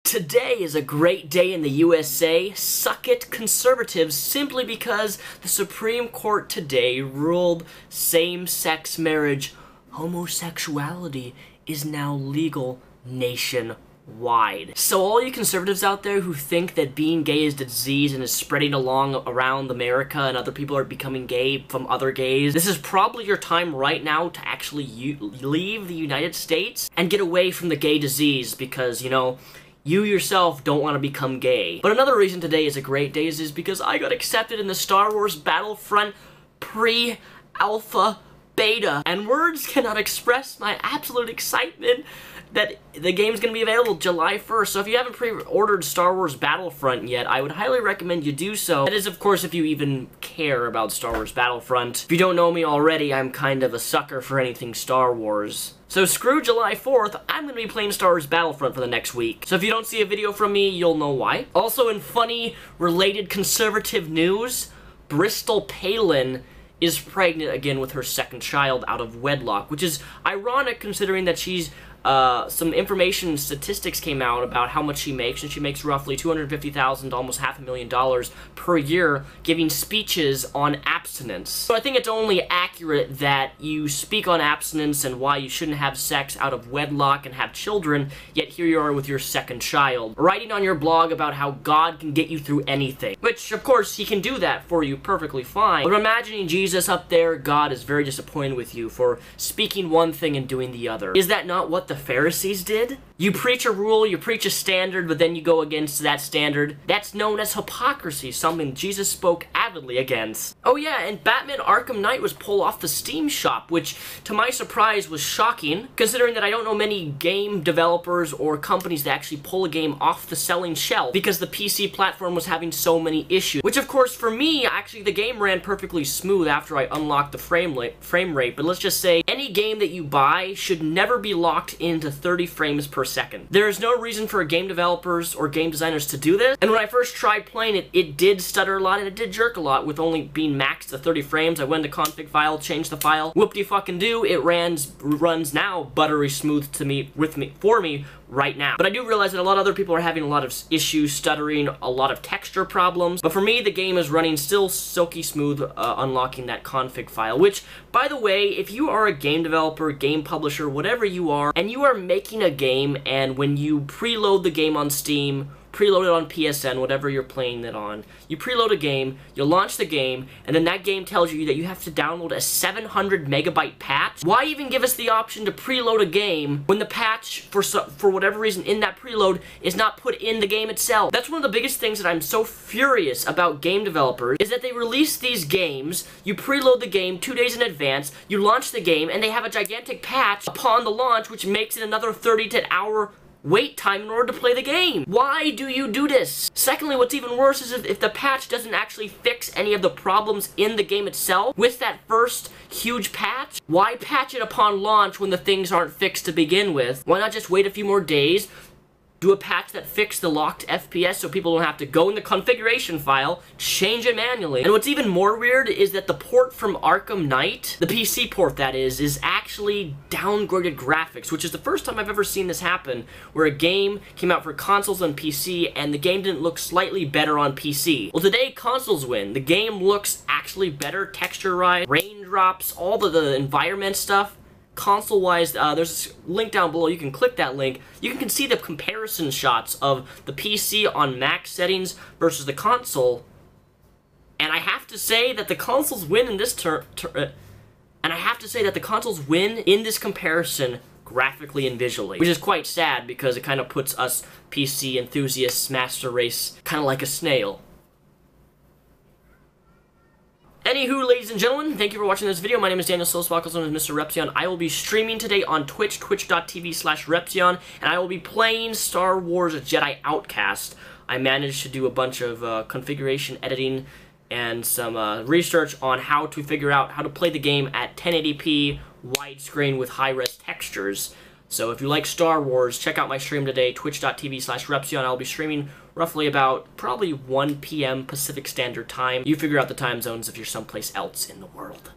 Today is a great day in the USA. Suck it, conservatives, simply because the Supreme Court today ruled same-sex marriage, homosexuality, is now legal nationwide. So all you conservatives out there who think that being gay is a disease and is spreading around America and other people are becoming gay from other gays, this is probably your time right now to actually leave the United States and get away from the gay disease because, you know, you yourself don't want to become gay. But another reason today is a great day is because I got accepted in the Star Wars Battlefront pre-alpha beta, and words cannot express my absolute excitement that the game's going to be available July 1st. So if you haven't pre-ordered Star Wars Battlefront yet, I would highly recommend you do so. That is, of course, if you even care about Star Wars Battlefront. If you don't know me already, I'm kind of a sucker for anything Star Wars. So screw July 4th, I'm going to be playing Star Wars Battlefront for the next week. So if you don't see a video from me, you'll know why. Also, in funny, related conservative news, Bristol Palin is pregnant again with her second child out of wedlock, which is ironic considering that she's some statistics came out about how much she makes, and she makes roughly $250,000 to almost $500,000 per year giving speeches on abstinence. So I think it's only accurate that you speak on abstinence and why you shouldn't have sex out of wedlock and have children, yet here you are with your second child, writing on your blog about how God can get you through anything. Which, of course, he can do that for you perfectly fine. But imagining Jesus up there, God is very disappointed with you for speaking one thing and doing the other. Is that not what the Pharisees did? You preach a rule, you preach a standard, but then you go against that standard. That's known as hypocrisy, something Jesus spoke avidly against. Oh yeah, and Batman Arkham Knight was pulled off the Steam shop, which, to my surprise, was shocking, considering that I don't know many game developers or companies that actually pull a game off the selling shelf, because the PC platform was having so many issues. Which, of course, for me, actually, the game ran perfectly smooth after I unlocked the frame rate, but let's just say, any game that you buy should never be locked into 30 frames per second. There is no reason for game developers or game designers to do this, and when I first tried playing it, it did stutter a lot and it did jerk a lot with only being maxed to 30 frames. I went to config file, changed the file, whoop-de-fucking-do, it runs now buttery smooth for me right now. But I do realize that a lot of other people are having a lot of issues, stuttering, a lot of texture problems, but for me, the game is running still silky smooth, unlocking that config file, which, by the way, if you are a game developer, game publisher, whatever you are, and you are making a game, and when you preload the game on Steam, preload it on PSN, whatever you're playing it on. You preload a game, you launch the game, and then that game tells you that you have to download a 700 megabyte patch. Why even give us the option to preload a game when the patch, for whatever reason, in that preload is not put in the game itself? That's one of the biggest things that I'm so furious about game developers, is that they release these games, you preload the game 2 days in advance, you launch the game, and they have a gigantic patch upon the launch, which makes it another 30 to an hour wait time in order to play the game. Why do you do this? Secondly, what's even worse is if the patch doesn't actually fix any of the problems in the game itself with that first huge patch, why patch it upon launch when the things aren't fixed to begin with? Why not just wait a few more days, do a patch that fixed the locked FPS so people don't have to go in the configuration file, change it manually? And what's even more weird is that the port from Arkham Knight, the PC port that is actually downgraded graphics, which is the first time I've ever seen this happen, where a game came out for consoles and PC, and the game didn't look slightly better on PC. Well, today, consoles win. The game looks actually better, texture-wise, raindrops, all the environment stuff. Console-wise, there's a link down below. You can click that link. You can see the comparison shots of the PC on max settings versus the console. And I have to say that the consoles win in this comparison graphically and visually, which is quite sad because it kind of puts us PC enthusiasts, master race, kind of like a snail. Anywho, ladies and gentlemen, thank you for watching this video. My name is Daniel Silsbach, also known as Mr. Repzion. I will be streaming today on Twitch, twitch.tv/Repzion, and I will be playing Star Wars Jedi Outcast. I managed to do a bunch of configuration editing and some research on how to figure out how to play the game at 1080p widescreen with high-res textures. So if you like Star Wars, check out my stream today, twitch.tv/Repzion. I'll be streaming roughly about probably 1 p.m. Pacific Standard Time. You figure out the time zones if you're someplace else in the world.